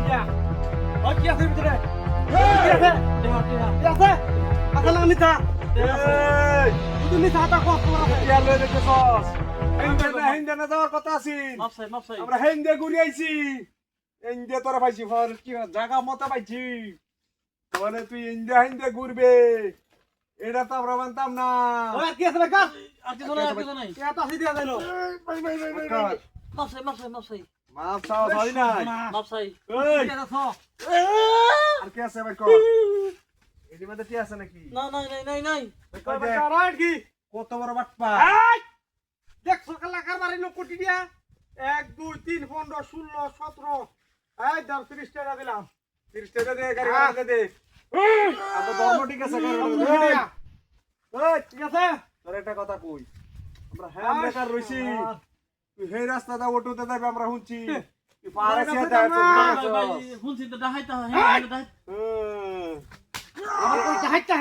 দিয়া ও কি আছে ভিতরে কি আছে কি আছে আসলে আমি তা তুমি সাটা কষ্ট করে টিয়া লয়ে দেখছস হেন্দে না যাওয়ার কথা আছিল মাপসাই আমরা হেন্দে ঘুরে আইছি হেন্দে তোরা পাইছি ফর কি জায়গা মতো পাইছি মানে তুই হেন্দে ঘুরবে এটা তো আমরা মানতাম না ও কি আছে বেকা আর কিছু নাই কি আছে দিয়া যাইলো মাপসাই মাপ চাও হয় না মাপসাই এই কি আছে আর কি আছে ভাই কো এর মধ্যে কি আছে নাকি নাই কই বেকা রাইট কি কত বড় বাটপা এই দেখ সকাল লাগার বাড়ি লোক কোটি দিয়া 1 2 3 15 16 17 এই 30 টাকা দিলাম 30 টাকা দে গাড়ি ভাড়া দে আমরা ধর্ম ঠিক আছে গাড়ি ভাড়া দে এই ঠিক আছে তোর একটা কথা কই আমরা হ্যাঁ বেকার রইছি তুই হে রাস্তা দা অটোতে যাবে আমরা হুঁচি তুই পারে সে যায় তো হুনছি তো দাহাইতা হ্যাঁ আমরা কই দাহাইতা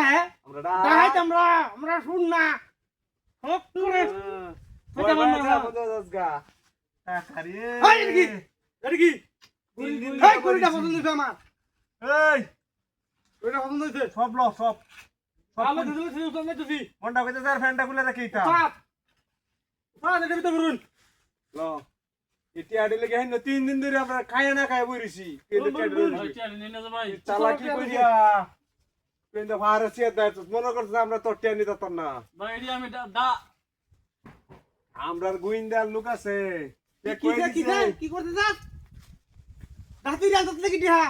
হ্যাঁ আমরা দাহাইতা আমরা শুন না হক করে এটা মানে না গা খারি এই এদিকে এই কোরিটা পছন্দ হইছে আমার এই কোরিটা পছন্দ হইছে সব ল সব আলো দিলে তুই তো মেতুছি মন্ডা কইতে যার ফ্যানটা খুলে রাখি তা সাত এটা ভিতর করুন ল এটি আডি লাগে হইন 3 দিন ধরে আমরা খায় না খায় বইরিছি কেলে চালাকি কইরা কিন্তু ভারে সে দাই মনে করছ আমরা তো টেনি দিতাম না ভাই এডি আমি দা আমরার গোইন্দার লোক আছে কি করতে যাস দাঁতি রাত থেকে ডিহা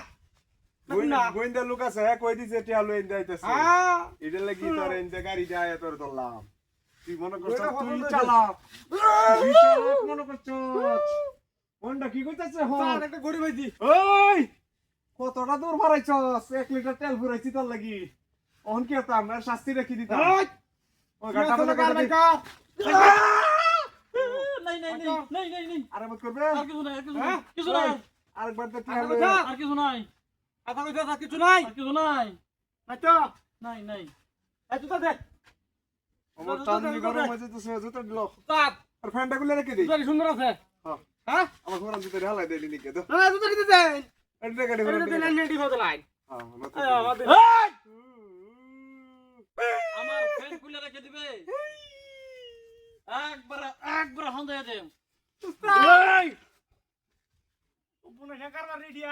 গোইন্দার লোক আছে হ্যাঁ কই দিছে টিয়া লই যাইতেছে এটা লাগি তোর এনতে গাড়ি যায় তোর ধরলাম তুই মনে করছ তুই চালা মনে করছ কোনটা কি কইতাছে হ একটা গড়ি ভাইছি ওই কতটা দূর মারাইছস 1 লিটার তেল ফুরাইছি তোর লাগি অন কি হতো আমরা শাস্তি রেখে দিতাম ওই গাটা বলে নাই আরে মত করবে আর কিছু নাই আরেকবার তো আর কিছু নাই কথা কইছ আর কিছু নাই নাই তো নাই এই জুতা দে আমার টানজি গরম হয়েছে তো জুতা দিল তাত আর ফ্যানটা খুলে রেখে দিই জুতা সুন্দর আছে হ্যাঁ আমার ফোন জুতা হালাই দেলি নিকে তো না জুতা দিতে দে এটা গাড়ি এটা দিলে নেডি হতে লাই হ্যাঁ আমার ফ্যান খুলে রেখে দিবে একবার হন্দায় দে এই উপনে শেখার বাড়ি দিয়া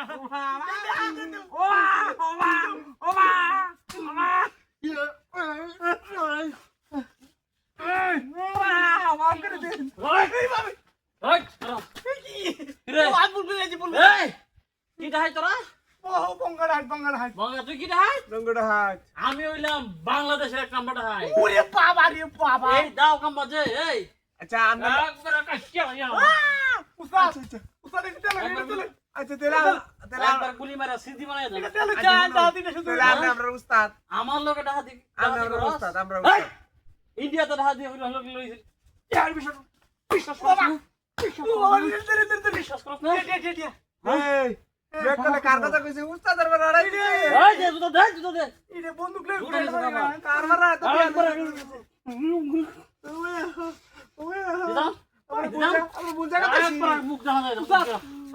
আমি হইলাম বাংলাদেশের এক নাম্বার হাই এই দাও কাম্বা যে এই আচ্ছা আমরা একবার কাশিয়া ইয়া আচ্ছা তেলা একবার গুলি মারা সিদ্ধি বানায় দাও আমরা উস্তাদ আমার লোকে ডাহা দি আমরা উস্তাদ আমরা উস্তাদ ইন্ডিয়া তো ডাহা দি হইলো লইছে ইয়ার বিশ্বাস করছ না এই বেকলে কার কথা কইছে উস্তাদের বাড়া আড়াই রে এই দে জুতো দে ইরে বন্দুক লই জুতো দে কার মারা তো একবার আমরা বুঝা কথা মুখ দেখা যায়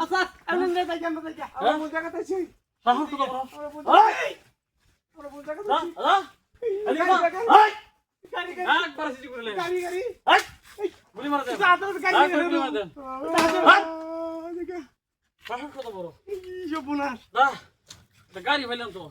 আচ্ছা আমি নে যাই আমরা যাই আমরা বুঝা কথা ছি সাহস তো বড় আমরা বুঝা কথা ছি আলি একবার সিটি করে লে গাড়ি গুলি মার দে গুলি মার দে সাহস কত বড় ইসব বুনা দা গাড়ি ফেললাম তো